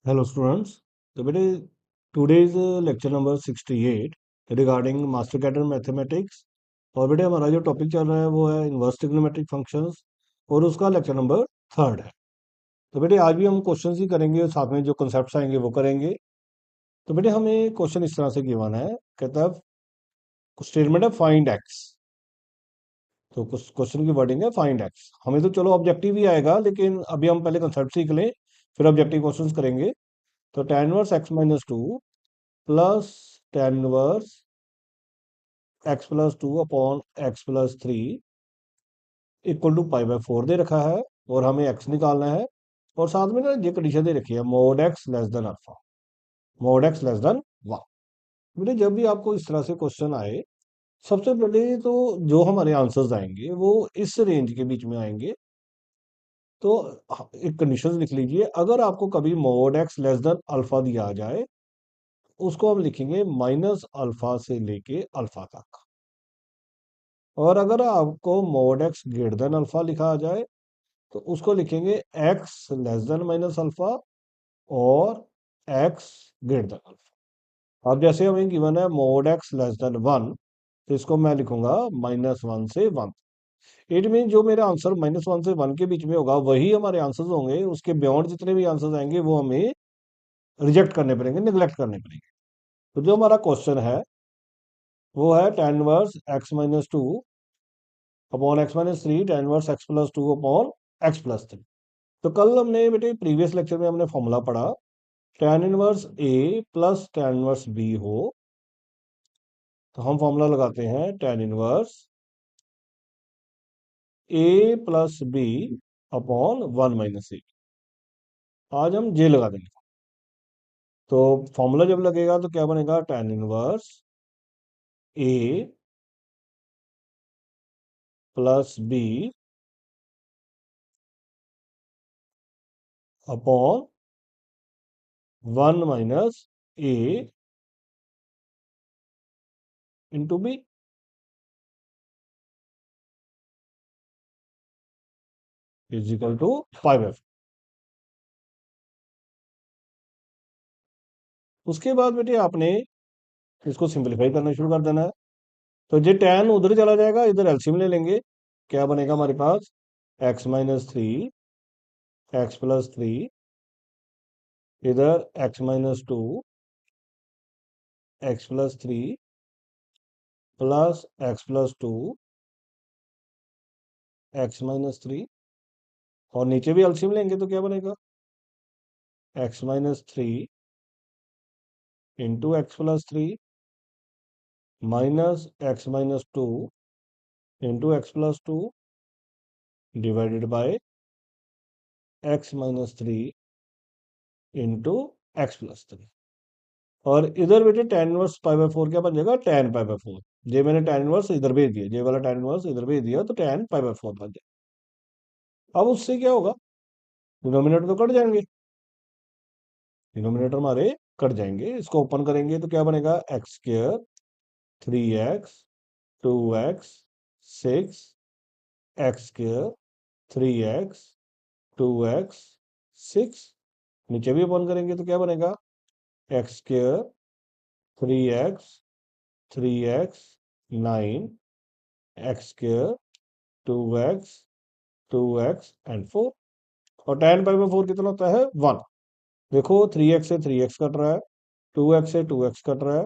Hello students. तो बेटे today's lecture number 68 regarding master cadre mathematics. और बेटे हमारा जो टॉपिक चल रहा है वो है इनवर्स ट्रिग्नोमेट्रिक फंक्शंस और उसका लेक्चर नंबर 3 है। तो बेटे आज भी हम क्वेश्चंस ही करेंगे और साथ में जो कंसेप्ट्स आएंगे वो करेंगे। तो बेटे हमें क्वेश्चन इस तरह से गिवन है, कहता है स्टेटमेंट है फाइंड एक्स। तो कुछ क्वेश्चन की वर्डिंग है फाइंड एक्स। हमें तो चलो ऑब्जेक्टिव ही आएगा, लेकिन अभी हम पहले कंसेप्ट सीख लें फिर ऑब्जेक्टिव क्वेश्चंस करेंगे। तो tan inverse x minus two plus tan inverse x plus two upon x plus three equal to pi by four दे रखा है और हमें x निकालना है। और साथ में ना ये कंडीशन दे रखी है mode x less than alpha, mode x less than one. बेटे जब भी आपको इस तरह से क्वेश्चन आए, सबसे पहले तो जो हमारे आंसर्स आएंगे वो इस रेंज के बीच में आएंगे। तो एक कंडीशन लिख लीजिए, अगर आपको कभी mode x less than alpha दिया जाए उसको हम लिखेंगे माइनस अल्फा से लेके अल्फा तक। और अगर आपको mode x greater than alpha लिखा जाए तो उसको लिखेंगे x less than minus alpha और एक्स ग्रेटर देन अल्फा। अब जैसे हमें गिवन है mode x less than one, तो इसको मैं लिखूंगा माइनस वन से वन। इट मीन जो मेरा आंसर माइनस वन से वन के बीच में होगा वही हमारे आंसर्स होंगे, उसके बियॉन्ड जितने भी आंसर्स आएंगे वो हमें रिजेक्ट करने पड़ेंगे, निगलेक्ट करने पड़ेंगे। तो जो हमारा क्वेश्चन है वो है tan inverse x minus to upon x minus three tan inverse x plus two upon x plus three. तो कल हमने बेटे प्रीवियस लेक्चर में हमने फॉर्मूला पढ़ा, tan इनवर्स ए प्लस tan इनवर्स बी हो तो हम फॉर्मूला लगाते हैं tan inverse A plus B upon one minus A. आज हम जे लगा देंगे। तो फॉर्मूला जब लगेगा तो क्या बनेगा, tan inverse A plus B upon one minus a into b is equal to five f. उसके बाद बेटे आपने इसको सिंपलीफाई करना शुरू कर देना है। तो ये tan उधर चला जाएगा, इधर एलसीएम ले लेंगे। क्या बनेगा हमारे पास, x minus three x plus three, इधर x minus two x plus three plus x plus two x minus three. और नीचे भी एलसीएम लेंगे तो क्या बनेगा, x minus three into x plus three minus x minus two into x plus two divided by x minus three into x plus three. और इधर बेटे tan inverse pi by four क्या बन जाएगा, tan पाई बाय फोर। जे मैंने tan inverse इधर भेज दिया, जे वाला tan इनवर्स इधर भेज दिया तो tan पाई बाय फोर बन जाएगा। अब उससे क्या होगा, डिनोमिनेटर तो कट जाएंगे, डिनोमिनेटर हमारे कट जाएंगे। इसको ओपन करेंगे तो क्या बनेगा, x square three x two x six x square three x two x six. नीचे भी ओपन करेंगे तो क्या बनेगा, x square three x nine x square two x and four. और tan पाई बाय फोर कितना होता है, वन। देखो थ्री एक्स से थ्री एक्स कट रहा है, टू एक्स से टू एक्स कट रहा है,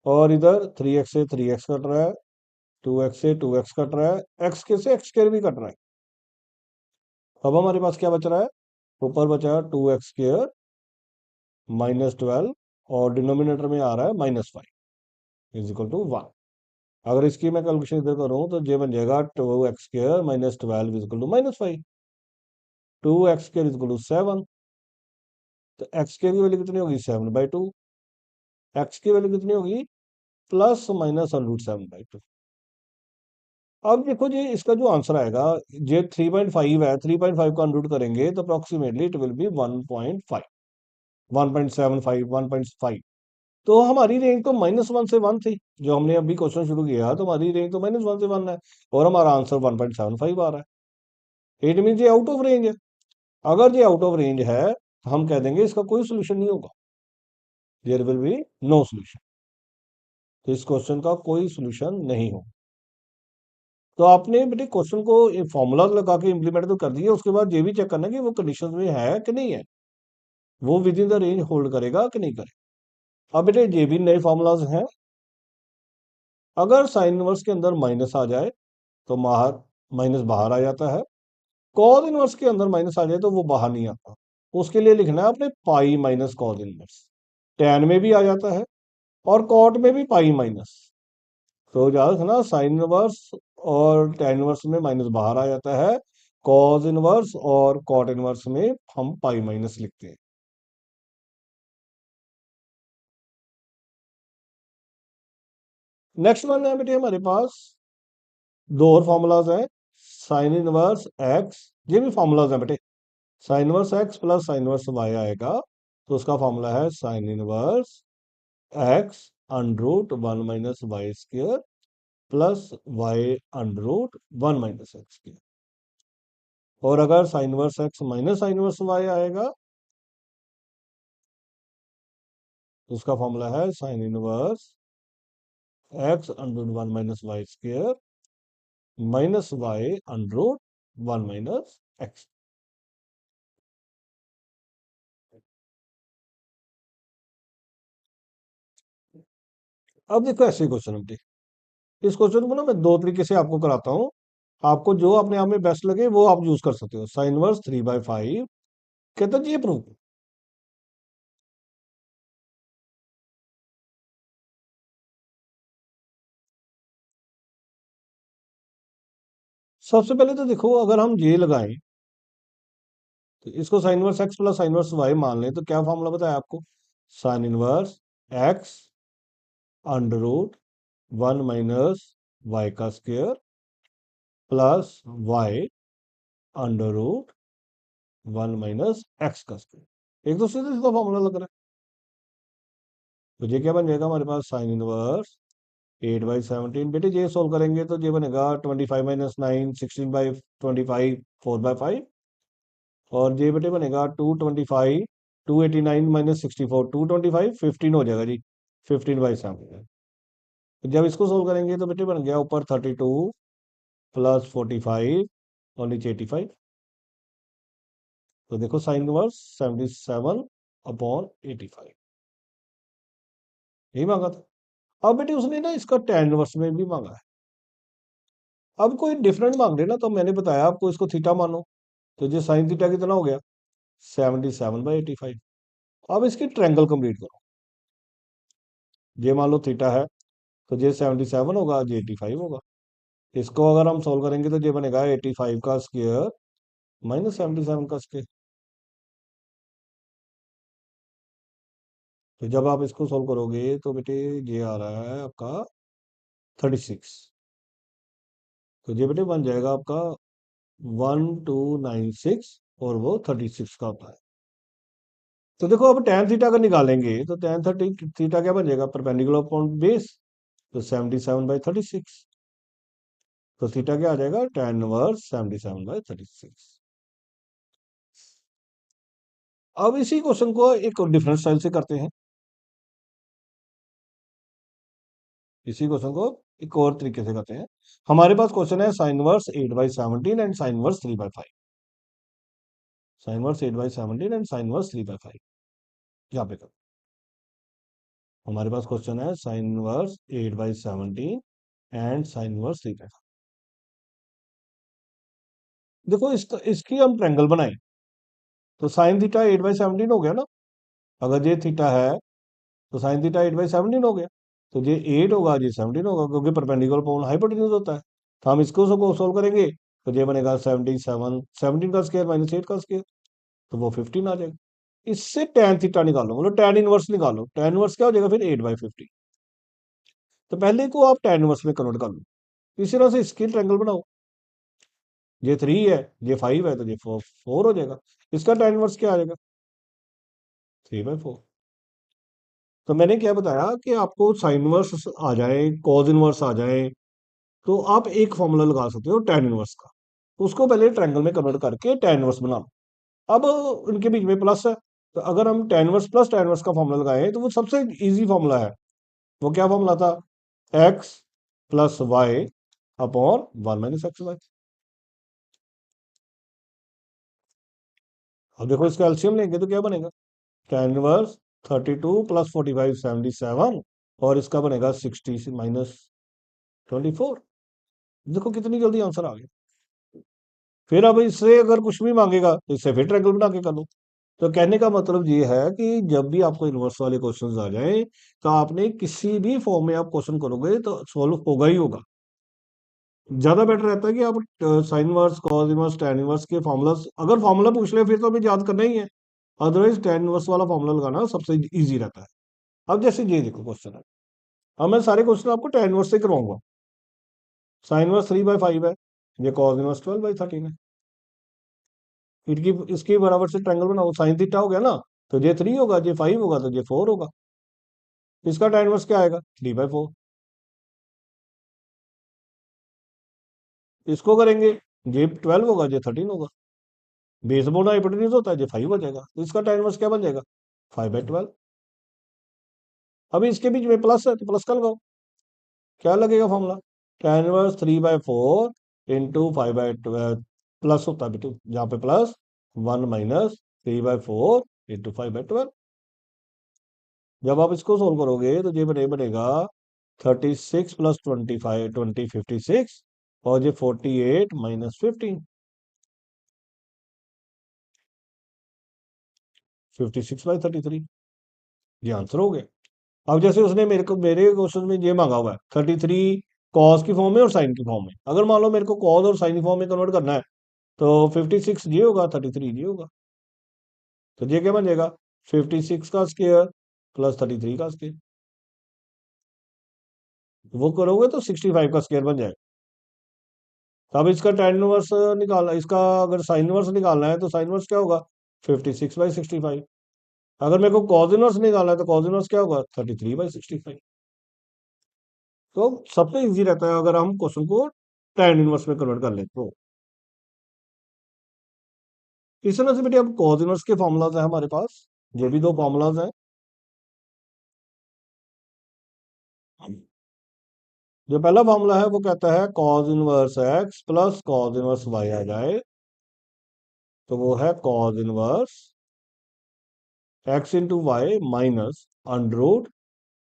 और इधर थ्री एक्स से थ्री एक्स कट रहा है, टू एक्स से टू एक्स कट रहा है, एक्स के से एक्स स्क्र भी कट रहा है। अब हमारे पास क्या बच रहा है, ऊपर बचा two x square minus twelve और डिनोमिनेटर में आ रहा है minus five is equal to one. अगर इसकी मैं कैलकुलेशन इधर करूं तो ये बन जाएगा two x square minus twelve is equal to minus five, two x square is equal to seven. तो एक्स की वैल्यू कितनी होगी, सेवन बाई टू। एक्स की वैल्यू कितनी होगी, plus minus root seven by two. अब देखो जी इसका जो आंसर आएगा, ये 3.5 है, 3.5 को अनरूट करेंगे तो अप्रोक्सीमेटली इट विल बी 1.5, 1.75, 1.5। तो हमारी रेंज तो माइनस वन से वन थी, जो हमने अभी क्वेश्चन शुरू किया तो हमारी रेंज तो माइनस वन से वन है और हमारा आंसर 1.75 आ रहा है। इट मीन ये आउट ऑफ रेंज है। अगर ये आउट ऑफ रेंज है हम कह देंगे इसका कोई सोल्यूशन नहीं होगा, there will be no solution. तो इस क्वेश्चन का कोई सोल्यूशन नहीं हो। तो आपने बेटे क्वेश्चन को फॉर्मूला लगा के इंप्लीमेंट तो कर दिया, उसके बाद ये भी चेक करना कि वो कंडीशन में है कि नहीं है, वो with in the range hold करेगा कि नहीं करेगा। अब बेटे ये भी नए फॉर्मूलाज हैं। अगर साइन इनवर्स के अंदर माइनस आ जाए तो बाहर माइनस बाहर आ जाता है, कॉज इनवर्स के अंदर माइनस आ जाए तो वो बाहर नहीं आता। उसके लिए लिखना है आपने pi minus cos inverse. Tan में भी आ जाता है और कॉट में भी पाई माइनस। तो याद रखना साइन इनवर्स और टैन इनवर्स में माइनस बाहर आ जाता है, कॉज इनवर्स और कॉट इनवर्स में हम पाई माइनस लिखते हैं। नेक्स्ट वन है बेटे हमारे पास दो और फॉर्मूलाज हैं। साइन इनवर्स एक्स, ये भी फॉर्मूलाज हैं बेटे। Sine inverse x plus sine inverse y आएगा, तो उसका फॉर्मूला है sine inverse x under root one minus y square plus y under root one minus x square. और अगर sine inverse x minus sine inverse y आएगा तो उसका formula है sine inverse x under root one minus y square minus y under root one minus x. अब देखो ऐसे question हम इस क्वेश्चन को ना मैं दो तरीके से आपको कराता हूँ। आपको जो अपने आप में बेस्ट लगे वो आप यूज कर सकते हो। साइन इनवर्स 3/5 कहते हैं जी, ये प्रूव। सबसे पहले तो देखो, अगर हम ये लगाएं तो इसको sine inverse x plus sine inverse y मान लें तो क्या फॉर्मूला बताया आपको? Sine inverse x under root one minus y का square plus y under root one minus x का स्क्वायर। एक दूसरे से इसका फॉर्मूला लग रहा है। तो ये क्या बन जाएगा हमारे पास? Sine inverse 8/17। बेटे ये सोल्व करेंगे तो ये बनेगा 25 - 9 16/25 4/5। और ये बेटे बनेगा 225 289 -64 225 15 हो जाएगा जी, 15/7। जब इसको सोल्व करेंगे तो बेटे बन गया ऊपर 32 प्लस 45 और नीचे 85। तो देखो साइन इनवर्स 77/85 यही मांगा था। अब बेटे उसने ना इसका tan इनवर्स में भी मांगा है। अब कोई डिफरेंट मांग रहे ना तो मैंने बताया आपको इसको थीटा मानो, तो ये साइन थीटा कितना हो गया? 77/85। अब इसकी ट्रायंगल कंप्लीट करो। ये मान लो थीटा है तो ये 77 होगा, ये 85 होगा। इसको अगर हम सोल्व करेंगे तो ये बनेगा 85 का स्क्वायर माइनस 77 का स्क्वायर। तो जब आप इसको सोल्व करोगे तो बेटे ये आ रहा है आपका 36। तो ये बेटे बन जाएगा आपका 1296 और वो 36 का होता है। तो देखो अब tan थीटा का निकालेंगे तो tan 30 थीटा क्या बन जाएगा? परपेंडिकुलर अपॉन बेस, तो 77/36। तो थीटा क्या आ जाएगा? tan inverse 77/36। अब इसी क्वेश्चन को एक डिफरेंट स्टाइल से करते हैं। इसी क्वेश्चन को एक और तरीके से करते हैं। हमारे पास क्वेश्चन है sine inverse 8/17 and sine inverse 3/5। Sine inverse 8/17 and sine inverse 3/5 यहाँ पे कर। हमारे पास क्वेश्चन है sine inverse 8/17 and sine inverse 3/5। देखो इसकी हम ट्रायंगल बनाए तो साइन थीटा 8/17 हो गया ना। अगर ये थीटा है तो साइन थीटा 8/17 हो गया। तो ये 8 होगा, ये 17 होगा, क्योंकि परपेंडिकुलर अपॉन हाइपोटेन्यूज होता है। तो हम इसको सबको सोल्व करेंगे तो ये बनेगा 77 17 का स्क्वायर माइनस 8 का स्क्वायर, तो वो 15 आ जाएगा। इससे tan थीटा निकालो, मतलब tan इनवर्स निकालो। tan इनवर्स क्या हो जाएगा फिर? 8/50। तो पहले को आप tan इनवर्स में कन्वर्ट कर लो। इसी तरह से इसकी ट्रायंगल बनाओ। ये 3 है, ये 5 है, तो ये 4 हो जाएगा। इसका tan इनवर्स क्या आ जाएगा? 3/4। तो मैंने क्या बताया कि आपको साइन इनवर्स आ जाए, कॉज इनवर्स आ जाए, तो आप एक फॉर्मूला लगा सकते हो tan इनवर्स का। उसको पहले ट्रायंगल में कन्वर्ट करके tan इनवर्स बना लो। अब उनके बीच में प्लस है तो अगर हम tan inverse plus tan inverse का फॉर्मूला लगाएं तो वो सबसे इजी फॉर्मूला है। वो क्या फॉर्मूला था? x plus y upon 1 - x y। अब देखो इसका एलसीएम लेंगे तो क्या बनेगा? tan इनवर्स 32 प्लस 45 77 और इसका बनेगा 60 माइनस 24। देखो कितनी जल्दी आंसर आ गया। फिर अब इससे अगर कुछ भी मांगेगा तो इससे फिर ट्रायंगल बना के कर लो। तो कहने का मतलब ये है कि जब भी आपको इनवर्स वाले क्वेश्चंस आ जाए तो आपने किसी भी फॉर्म में आप क्वेश्चन करोगे तो सॉल्व होगा ही होगा। ज्यादा बेटर रहता है कि आप sine inverse cos inverse tan inverse के फॉर्मूलास अगर फॉर्मूला पूछ ले फिर तो हमें याद करना ही है। अदरवाइज tan इनवर्स वाला फॉर्मूला लगाना सबसे इजी रहता है। अब जैसे ये देखो क्वेश्चन है। अब मैं सारे क्वेश्चन आपको tan इनवर्स से करवाऊंगा। साइन इनवर्स 3/5 है। ये कॉस इनवर्स 12/13 है। इनकी इसके बराबर से ट्रायंगल बनाओ। साइन थीटा हो गया ना, तो ये 3 होगा, ये 5 होगा, तो ये 4 होगा। इसका tan इनवर्स क्या आएगा? 3/4। इसको करेंगे, ये 12 होगा, ये 13 होगा। बेस बोना हाइपोटेन्यूज होता है, ये 5 हो जाएगा। तो इसका tan इनवर्स क्या बन जाएगा? 5/12। अभी इसके बीच में प्लस है तो प्लस का लगाओ। क्या लगेगा formula? tan inverse 3/4 into 5/12 plus होता है बेटू, जहां पे प्लस 1 - 3/4 इंटू 5/12। जब आप इसको सोल्व करोगे तो ये बनेगा 36 प्लस 25 56 और ये 48 - 15 56/33। ये आंसर हो गया। अब जैसे उसने मेरे क्वेश्चन में ये मांगा हुआ है 33 कॉस की फॉर्म में और साइन की फॉर्म में। अगर मान लो मेरे को कॉस और साइन की फॉर्म में कन्वर्ट करना है तो 56 ये होगा, 33 ये होगा। तो ये क्या बन जाएगा? 56 का स्क्वायर प्लस 33 का स्क्वायर। वो करोगे तो 65 का स्क्वायर बन जाएगा। अब इसका tan इनवर्स निकालना, इसका अगर साइन इनवर्स निकालना है तो साइन इनवर्स क्या होगा? 56/65। अगर मेरे को कॉस इनवर्स निकालना है तो कॉस इनवर्स क्या होगा? 33/65। तो सबसे इजी रहता है अगर हम क्वेश्चन को tan इनवर्स में कन्वर्ट कर लें तो। इस तरह से बेटे अब कॉस इनवर्स के फॉर्मूलाज है हमारे पास। ये भी दो फॉर्मूलाज हैं। जो पहला फॉर्मूला है वो कहता है cos inverse x plus cos inverse y आ जाए तो वो है cos inverse x into y minus under root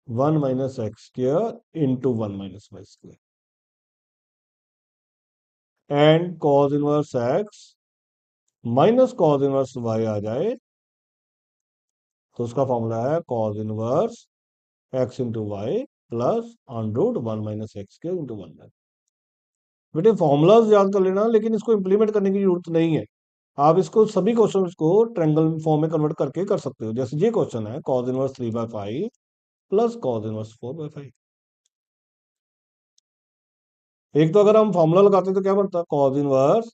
1 - x² into 1 - y²। And cos inverse x minus cos inverse y आ जाए तो उसका फॉर्मूला है cos inverse x into y plus under root 1 - x² into 1। बेटे फॉर्मूलाज याद कर लेना, लेकिन इसको इंप्लीमेंट करने की जरूरत नहीं है। आप इसको सभी क्वेश्चन को ट्रायंगल फॉर्म में कन्वर्ट करके कर सकते हो। जैसे ये क्वेश्चन है cos inverse 3/5 plus cos inverse 4/5। एक तो अगर हम फॉर्मूला लगाते तो क्या बनता? cos इनवर्स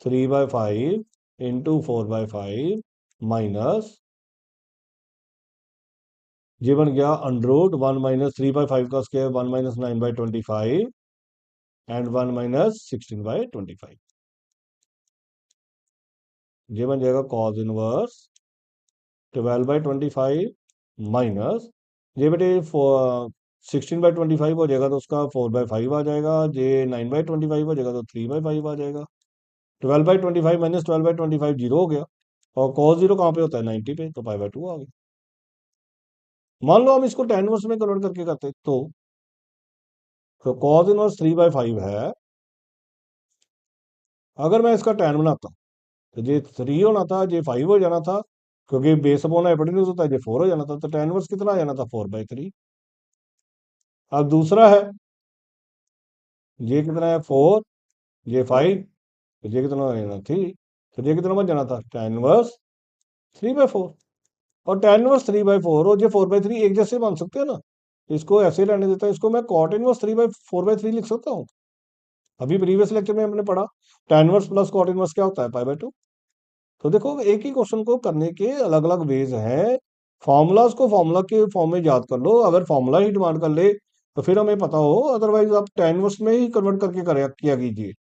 3/5 इंटू 4/5 माइनस ये बन गया अंडर रूट 1 - 3/5 का स्क्वायर 1 - 9/25 एंड 1 - 16/25। ये बन जाएगा cos इनवर्स 12/25 माइनस ये बेटे 16/25 हो जाएगा तो उसका 4/5 आ जाएगा। ये 9/25 हो जाएगा तो 3/5 आ जाएगा। 12/25 माइनस 12/25 जीरो हो गया। और cos जीरो कहाँ पे होता है? 90 पे, तो π/2 आ गया। मान लो हम इसको tan इनवर्स में कन्वर्ट करके करते तो cos इनवर्स 3/5 है। अगर मैं इसका tan बनाता तो ये 3 होना था, ये 5 हो जाना था, क्योंकि बेस अपॉन हाइपोटेन्यूज होता है, ये 4 हो जाना था। तो tan इनवर्स कितना आ जाना था? 4/3। अब दूसरा है, ये कितना है? 4, ये 5, तो ये कितना हो जाना? 3। तो ये कितना बन जाना था? tan inverse 3/4। और tan इनवर्स 3/4 और ये 4/3 एक जैसे मान सकते हो ना। इसको ऐसे रहने देता है, इसको मैं cot इनवर्स 4/3 लिख सकता हूँ। अभी प्रीवियस लेक्चर में हमने पढ़ा tan inverse plus cot inverse क्या होता है? π/2। तो देखो एक ही क्वेश्चन को करने के अलग अलग वेज हैं। फॉर्मूलाज को फॉर्मूला के फॉर्म में याद कर लो, अगर फॉर्मूला ही डिमांड कर ले तो फिर हमें पता हो, अदरवाइज आप tan इनवर्स में ही कन्वर्ट करके किया कीजिए।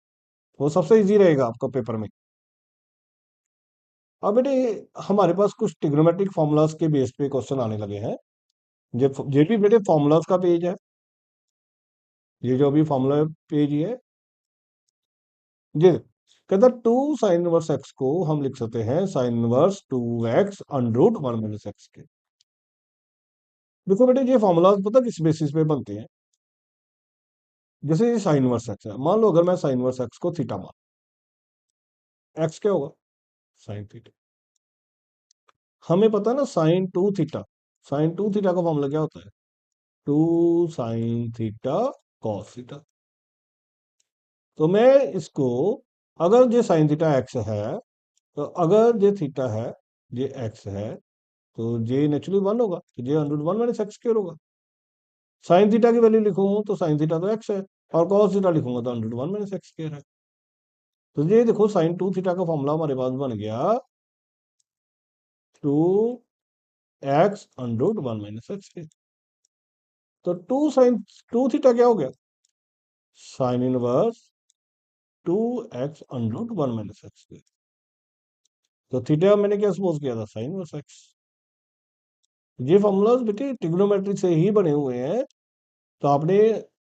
वो सबसे इजी रहेगा आपका पेपर में। अब बेटे हमारे पास कुछ ट्रिग्नोमेट्रिक फॉर्मूलाज के बेस पे क्वेश्चन आने लगे हैं। ये भी बेटे फॉर्मूलाज का पेज है, ये जो अभी फॉर्मूला पेज ही है ये। कहता 2 sin−1 x को हम लिख सकते हैं sin−2 x under root 1 - x के। देखो बेटे ये फॉर्मूलाज पता किस बेसिस पे बनते हैं। जैसे ये sin−1 x है, मान लो अगर मैं sin−1 x को थीटा मान, x क्या होगा साइन थीटा। हमें पता है ना sin 2 थीटा, sin 2 थीटा का फॉर्मूला क्या होता है 2 sin थीटा cos थीटा। तो मैं इसको, अगर ये sin थीटा x है, तो अगर ये थीटा है, ये x है, तो ये नेचुरली 1 होगा, तो ये अंडर 1 - x² होगा। साइन थीटा की वैल्यू लिखूंगा तो साइन थीटा तो x है, और cos थीटा लिखूंगा तो अंडर 1 - x² है। तो ये देखो sin 2 थीटा का फॉर्मूला हमारे पास बन गया 2 x अंडर 1 - x²। तो 2 sin 2 थीटा क्या हो गया sin 1 2 x under root 1 - x²। तो थीटा मैंने क्या सपोज किया था sin 1 x। ये फॉर्मूलाज बेटे ट्रिग्नोमेट्री से ही बने हुए हैं, तो आपने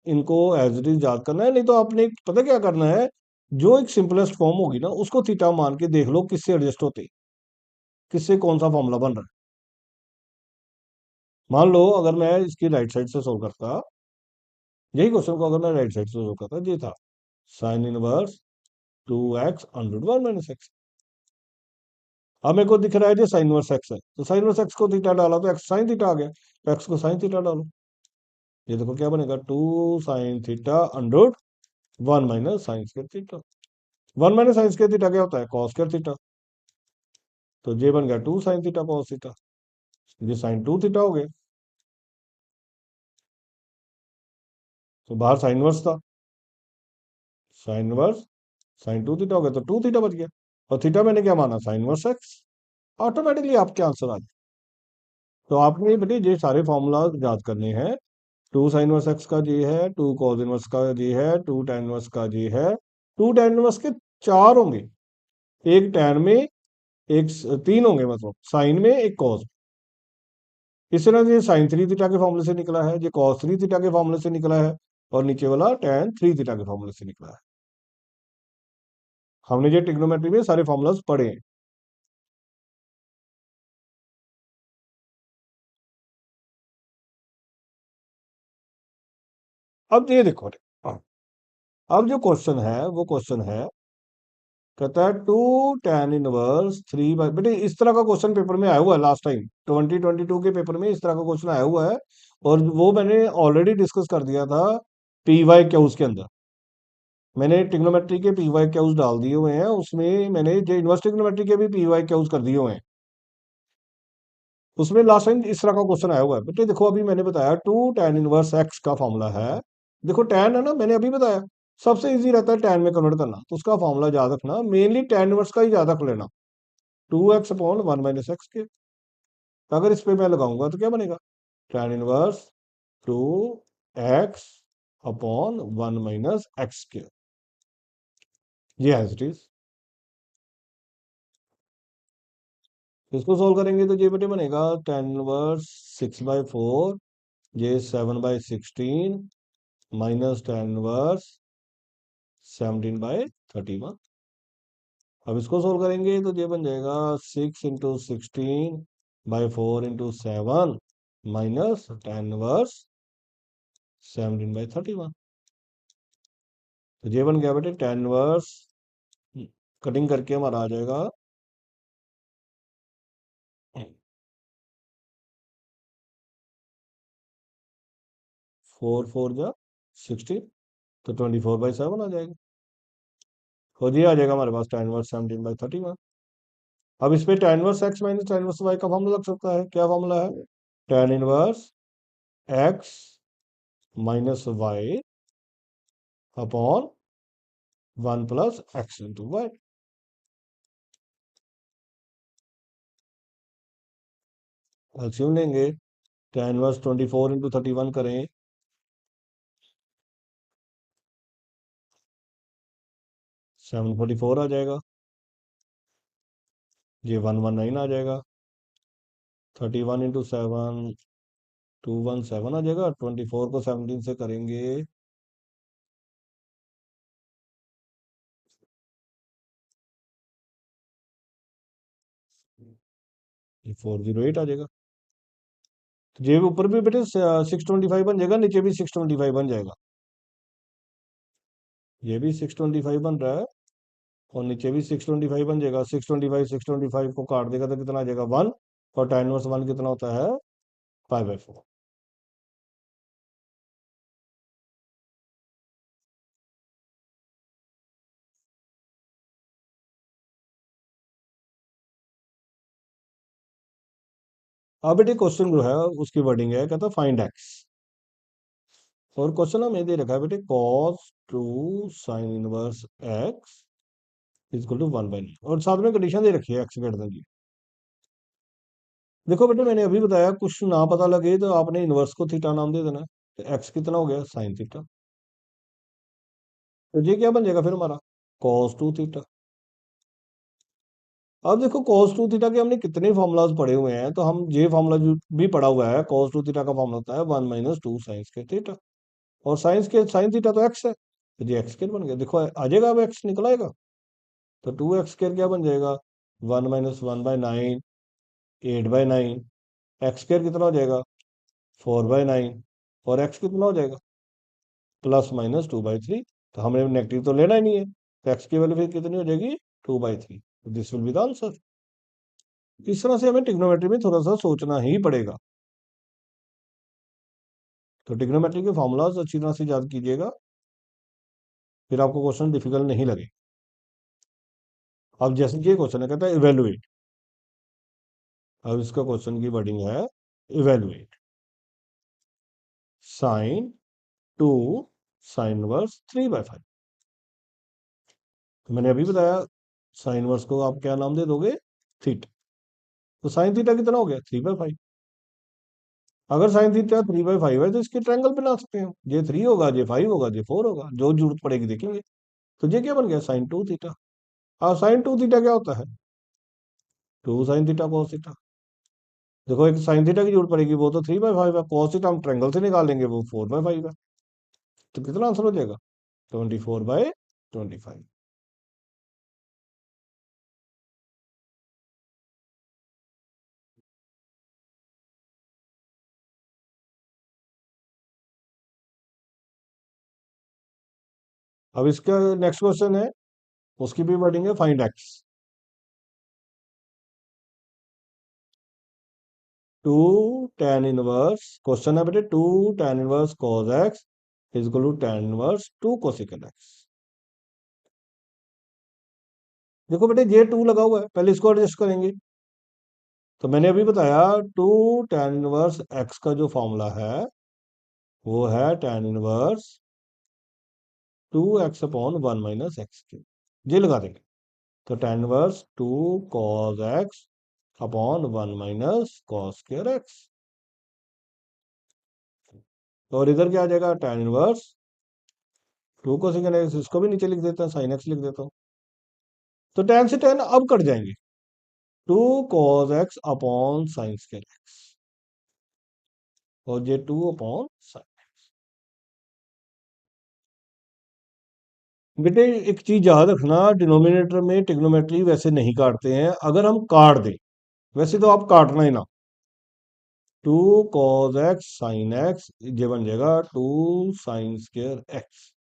इनको एज इट इज याद करना है, नहीं तो आपने पता क्या करना है, जो एक सिंपलेस्ट फॉर्म होगी ना उसको थीटा मान के देख लो किससे एडजस्ट होते, किससे कौन सा फॉर्मूला बन रहा है। मान लो अगर मैं इसकी राइट साइड से सोल्व करता, यही क्वेश्चन को अगर मैं राइट साइड से सोल्व करता, ये था sin 1 2 x अंडर 1 - x। अब मेरे को दिख रहा है जो sin 1 x है, तो sin 1 x को थीटा डाला तो x साइन थीटा आ गया, तो x को साइन थीटा डालो। ये देखो क्या बनेगा 2 sin थीटा अंडर 1 - sin²थीटा। 1 - sin²थीटा क्या होता है cos²थीटा। तो ये बन गया 2 sin थीटा cos थीटा। ये sin 2 थीटा हो गया, तो बाहर sin 1 था, sin 1 sin 2 थीटा हो गया, तो 2 थीटा बच गया। और थीटा मैंने क्या माना sin 1 x, ऑटोमेटिकली आपके आंसर आ गए। तो आपने बेटे ये सारे फॉर्मूला याद करने हैं। 2 sin 1 x का जी है, 2 cos 1 का जी है, 2 tan 1 का जी है। 2 tan 1 के 4 होंगे, एक टैन में, एक 3 होंगे, मतलब साइन में, एक कॉस। इस तरह से sin 3 थीटा के फॉर्मूले से निकला है, ये cos 3 थीटा के फॉर्मूले से निकला है, और नीचे वाला tan 3 थीटा के फॉर्मूले से निकला है। हमने ये ट्रिग्नोमेट्री में सारे फॉर्मूलाज पढ़े हैं। अब ये देखो, अब जो क्वेश्चन है वो क्वेश्चन है, कहता है 2 tan 1 3 बेटे इस तरह का क्वेश्चन पेपर में आया हुआ है लास्ट टाइम 2022 के पेपर में, इस तरह का क्वेश्चन आया हुआ है। और वो मैंने ऑलरेडी डिस्कस कर दिया था पी वाई क्यूज के अंदर। मैंने ट्रिग्नोमेट्री के पी वाई क्यूज डाल दिए हुए हैं, उसमें मैंने जो इनवर्स ट्रिग्नोमेट्री के भी पी वाई क्यूज कर दिए हुए हैं। उसमें लास्ट टाइम इस तरह का क्वेश्चन आया हुआ है बेटे। देखो अभी मैंने बताया 2 tan 1 x का फॉर्मूला है। देखो टैन है ना, मैंने अभी बताया सबसे इजी रहता है टैन में कन्वर्ट करना, तो उसका फॉर्मूला याद रखना, मेनली टैन इनवर्स का ही याद रख लेना 2 x/1 - x के। अगर इस पे मैं लगाऊंगा तो क्या बनेगा tan 1 2 x/1 - x²। ये एज इट इज। इसको सोल्व करेंगे तो ये बेटे बनेगा tan 1 6/4, ये 7/16 माइनस tan 1 17/31। अब इसको सोल्व करेंगे तो ये बन जाएगा 6 × 16/4 × 7 -tan 1 17/31। तो ये बन गया बेटे tan 1, कटिंग करके हमारा आ जाएगा 4 4 जा 16, तो 24/7 आ जाएगा। और ये आ जाएगा हमारे पास tan 1 17/31। अब इस पे tan 1 x minus tan 1 y का फॉर्मूला लग सकता है। क्या फॉर्मूला है tan 1 x minus y upon 1 + x × y। एल्सियम लेंगे, tan 1 24 × 31 करें, 744 आ जाएगा। ये 119 आ जाएगा। 31 × 7, 217 आ जाएगा। 24 को 17 से करेंगे, ये 408 आ जाएगा। तो ये ऊपर भी बेटे 625 बन जाएगा, नीचे भी 625 बन जाएगा। ये भी 625 बन रहा है और नीचे भी 625 बन जाएगा। 625 को काट देगा तो कितना आ जाएगा? 1। और tan−1 कितना होता है? 5/4। अब बेटे क्वेश्चन जो है उसकी वर्डिंग है, कहता फाइंड एक्स। और क्वेश्चन हमें दे रखा है बेटे cos 2 sin−1 x equal to 1/9, और साथ में कंडीशन दे रखी है एक्स ग्रेटर देन 0। देखो बेटे मैंने अभी बताया कुछ ना पता लगे तो आपने इनवर्स को थीटा नाम दे देना है। तो एक्स कितना हो गया? Sine theta. तो ये क्या बन जाएगा फिर हमारा? cos 2 theta. अब देखो cos 2 थीटा के हमने कितने फॉर्मूलाज पढ़े हुए हैं, तो हम ये फॉर्मूला जो भी पढ़ा हुआ है cos 2 थीटा का फॉर्मूला होता है 1 - 2 sin²थीटा। और साइन थीटा तो एक्स है, तो ये x² बन गया। देखो आ जाएगा, अब एक्स निकल आएगा। तो 2x² क्या बन जाएगा? 1 - 1/9, 8/9। x² कितना हो जाएगा? 4/9। और x कितना हो जाएगा? ±2/3। तो हमें नेगेटिव तो लेना ही नहीं है, तो x की वैल्यू फिर कितनी हो जाएगी? 2/3। This will be the answer. इस तरह से हमें ट्रिग्नोमेट्री में थोड़ा सा सोचना ही पड़ेगा। तो ट्रिग्नोमेट्री के फॉर्मूलाज अच्छी तरह से याद कीजिएगा, फिर आपको क्वेश्चन डिफिकल्ट नहीं लगे। अब जैसे ये क्वेश्चन है, कहता है इवेलुएट। अब इसका क्वेश्चन की वर्डिंग है इवेलुएट sin 2 sin−1 3/5। तो मैंने अभी बताया sin 1 को आप क्या नाम दे दोगे? थीटा। तो साइन थीटा कितना हो गया? 3/5। अगर साइन थीटा 3/5 है तो इसके ट्रायंगल बना सकते हैं। ये 3 होगा, ये 5 होगा, ये 4 होगा, जो जरूरत पड़ेगी देखेंगे। तो ये क्या बन गया? sin 2 theta. और sin 2 थीटा क्या होता है? 2 sin थीटा cos थीटा। देखो एक साइन थीटा की जरूरत पड़ेगी, वो तो 3/5 है। cos थीटा हम ट्रायंगल से निकाल लेंगे, वो 4/5 है। तो कितना आंसर हो जाएगा? 24/25। अब इसका नेक्स्ट क्वेश्चन है, उसकी भी वर्डिंग है फाइंड एक्स। 2 tan−1, क्वेश्चन है बेटे 2 tan−1 cos x equal to tan−1 2 cosecant x। देखो बेटे ये 2 लगा हुआ है, पहले इसको एडजस्ट करेंगे। तो मैंने अभी बताया 2 tan−1 x का जो फॉर्मूला है वो है tan−1 2x/(1 - x²। ये लगा देंगे। तो tan−2 cos x/(1 - cos²x। और इधर क्या आ जाएगा? tan−1 2 cosecant x। इसको भी नीचे लिख देता हूँ, sin x लिख देता हूँ। तो tan से tan अब कट जाएंगे। 2 cos x/(sin²x) और ये 2/sin। बेटे एक चीज याद रखना, डिनोमिनेटर में ट्रिग्नोमेट्री वैसे नहीं काटते हैं। अगर हम काट दें, वैसे तो आप काटना ही ना। 2 cos x sin x ये बन जाएगा 2 sin²x।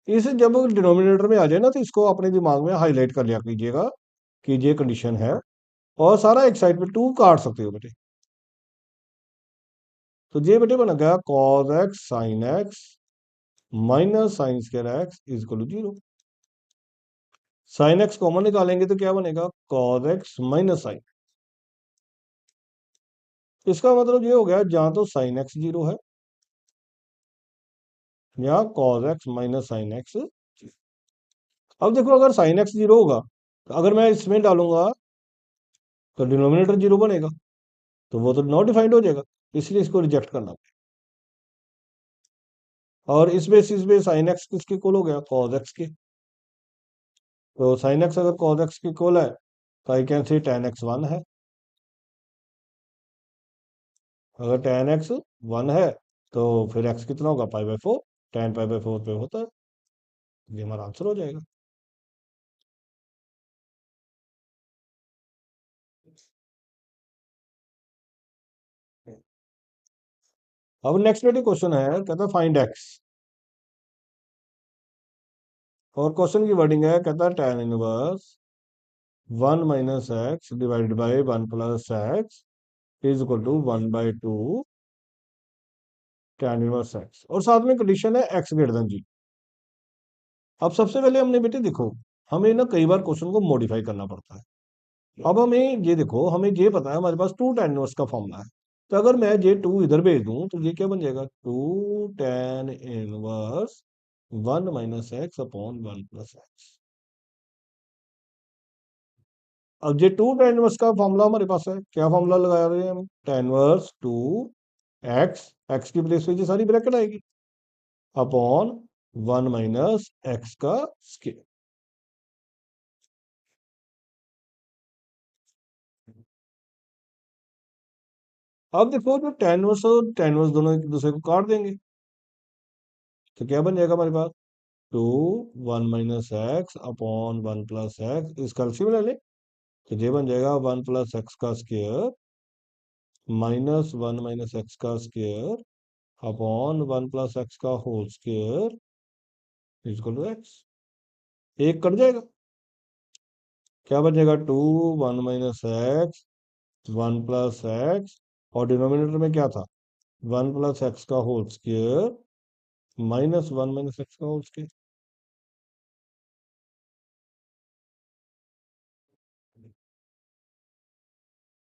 इसे जब डिनोमिनेटर में आ जाए ना, तो इसको अपने दिमाग में हाईलाइट कर लिया कीजिएगा कि ये कंडीशन है। और सारा एक साइड पे 2 काट सकते हो बेटे। तो ये बेटे बन गया cos x sin x -sin²x equal to 0। sin x common निकालेंगे तो क्या बनेगा? cos x -sin। इसका मतलब ये हो गया, जहां तो sin x 0 है, यहाँ cos x -sin x। अब देखो अगर sin x 0 होगा, तो अगर मैं इसमें डालूंगा तो डिनोमिनेटर 0 बनेगा, तो वो तो नॉट डिफाइंड हो जाएगा। इसलिए इसको रिजेक्ट करना पड़ेगा। और इस बेसिस पे sin x किसके इक्वल हो गया? cos x के। तो sin x अगर cos x के इक्वल है, तो I can see tan x 1 है। अगर tan x 1 है तो फिर x कितना होगा, π/4। tan π/4 पे होता है, ये हमारा आंसर हो जाएगा। अब नेक्स्ट क्वेश्चन है, कहता है फाइंड x। और क्वेश्चन की वर्डिंग है, कहता है tan inverse 1 - x divided by 1 + x is equal to 1/2 tan inverse x, और साथ में कंडीशन है x ग्रेटर देन g। अब सबसे पहले हमने बेटे देखो, हमें ना कई बार क्वेश्चन को मॉडिफाई करना पड़ता है। अब हमें ये देखो, हमें ये पता है हमारे पास 2 tan इनवर्स का फॉर्मूला है। तो अगर मैं ये 2 इधर भेज दूं तो ये क्या बन जाएगा, 2 tan inverse 1 - x upon 1 + x। अब ये 2 tan इनवर्स का फॉर्मूला हमारे पास है, क्या फॉर्मूला लगा रहे हैं हम, tan इनवर्स 2 x, x की प्लेस पे ये सारी ब्रैकेट आएगी, अपॉन 1 - x का स्क्वायर। अब देखो, जो tan इनवर्स और tan इनवर्स दोनों एक दूसरे को काट देंगे, तो क्या बन जाएगा हमारे पास, 2 1 - x अपॉन 1 + x, इसका एलसीएम ले लें तो ये बन जाएगा 1 + x का स्क्वायर -1 - x का स्क्वायर अपॉन 1 + x का whole square equal to x। एक कट जाएगा, क्या बन जाएगा, 2 1 - x 1 + x, और डिनोमिनेटर में क्या था, 1 + x का होल स्क्वायर -1 - x का होल स्क्वायर।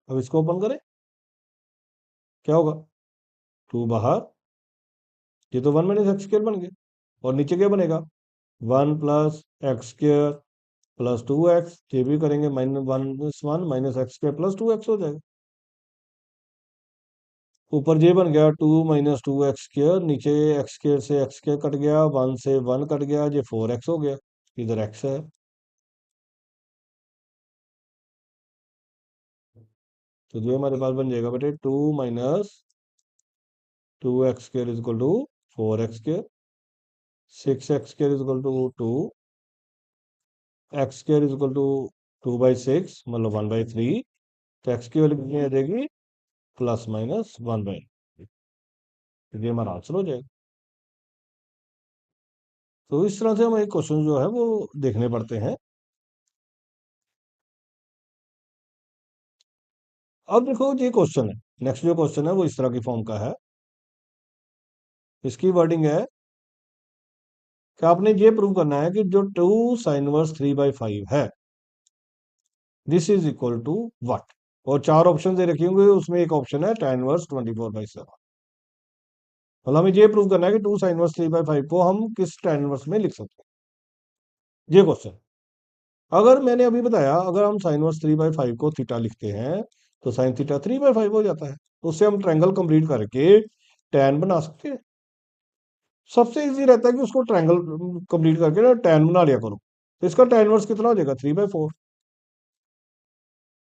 अब इसको ओपन करें, क्या होगा, 2 बाहर, ये तो 1 - x स्क्वायर बन गया, और नीचे क्या बनेगा, 1 + x² +2x, ये भी करेंगे -1 - x² +2x हो जाएगा। ऊपर ये बन गया 2 - 2x², नीचे x² से x² कट गया, 1 से 1 कट गया, ये 4x हो गया, इधर x है। तो ये हमारे पास बन जाएगा बेटे 2 - 2x² equal to 4x², 6x² equal to 2, x² equal to 2/6 मतलब 1/3। तो x की वैल्यू कितनी आ जाएगी, ±1/, ये हमारा आंसर हो जाएगा। तो इस तरह से हमें क्वेश्चन जो है वो देखने पड़ते हैं। अब देखो, ये क्वेश्चन है, नेक्स्ट जो क्वेश्चन है वो इस तरह की फॉर्म का है। इसकी वर्डिंग है कि आपने ये प्रूव करना है कि जो 2 sin−1 3/5 है, this is equal to what. और 4 ऑप्शन दे रखे होंगे, उसमें एक ऑप्शन है tan−1 24/7। मतलब हमें ये प्रूव करना है कि 2 sin−1 3/5 को हम किस tan−1 में लिख सकते हैं, ये क्वेश्चन। अगर मैंने अभी बताया, अगर हम sin−1 3/5 को थीटा लिखते हैं तो sin थीटा 3/5 हो जाता है, तो उससे हम ट्रायंगल कंप्लीट करके tan बना सकते हैं। सबसे इजी रहता है कि उसको ट्रायंगल कंप्लीट करके ना tan बना लिया करो, तो इसका tan इनवर्स कितना हो जाएगा, 3/4।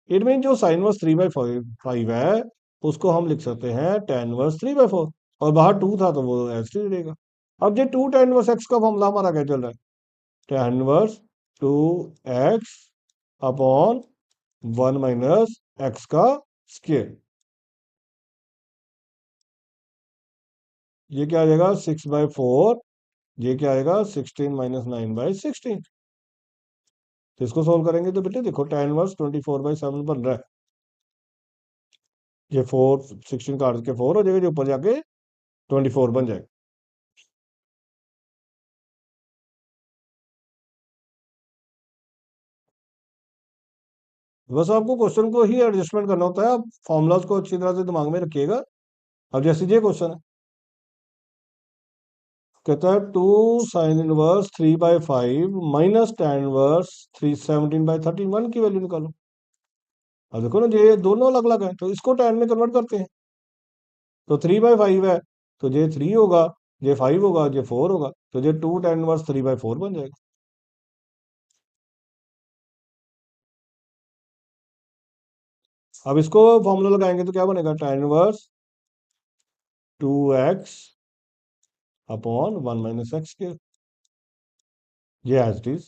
इट मीन जो sin−1 3/5 है, उसको हम लिख सकते हैं tan इनवर्स 3/4, और बाहर 2 था तो वो ऐसे ही रहेगा। अब ये 2 tan इनवर्स x का फॉर्मूला हमारा क्या चल रहा है, tan inverse 2x upon 1 - x का स्क्वायर। ये क्या आ जाएगा, 6/4, ये क्या आएगा, 16 - 9/16। तो इसको सोल्व करेंगे तो बेटे देखो, tan इनवर्स 24/7 बन रहा है, ये 4 16 काट के 4 हो जाएगा, जो ऊपर जाके 24 बन जाएगा। बस आपको क्वेश्चन को ही एडजस्टमेंट करना होता है, आप फॉर्मूलाज को अच्छी तरह से दिमाग में रखिएगा। अब जैसे ये क्वेश्चन है, कहता है 2 sin−1 3/5 माइनस tan इनवर्स 317/31 की वैल्यू निकालो। अब देखो ना, ये दोनों अलग अलग है, तो इसको tan में कन्वर्ट करते हैं। तो 3/5 है तो ये 3 होगा, ये 5 होगा, ये 4 होगा, तो ये 2 tan इनवर्स 3/4 बन जाएगा। अब इसको फॉर्मूला लगाएंगे तो क्या बनेगा, tan inverse 2x upon 1 minus x के, ये एज इट इज।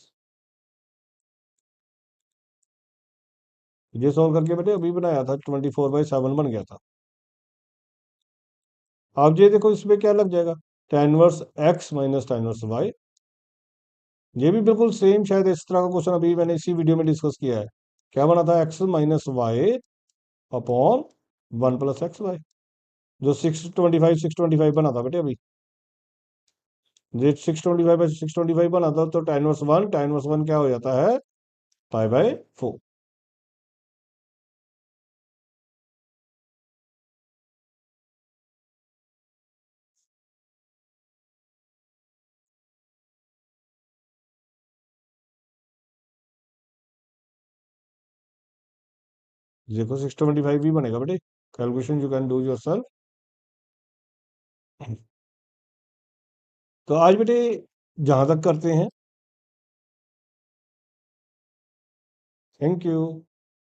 ये सॉल्व करके बेटे अभी बनाया था 24/7 बन गया था। अब ये देखो इसमें क्या लग जाएगा, tan inverse x minus tan inverse y। ये भी बिल्कुल सेम, शायद इस तरह का क्वेश्चन अभी मैंने इसी वीडियो में डिस्कस किया है। क्या बना था, x minus y upon 1 plus x y, जो 625 बना था बेटे अभी। ये 625/625 बना था, तो tan इनवर्स 1 क्या हो जाता है, π/4। देखो 625 भी बनेगा बेटे, calculation you can do your self. तो आज बेटे जहां तक करते हैं। Thank you.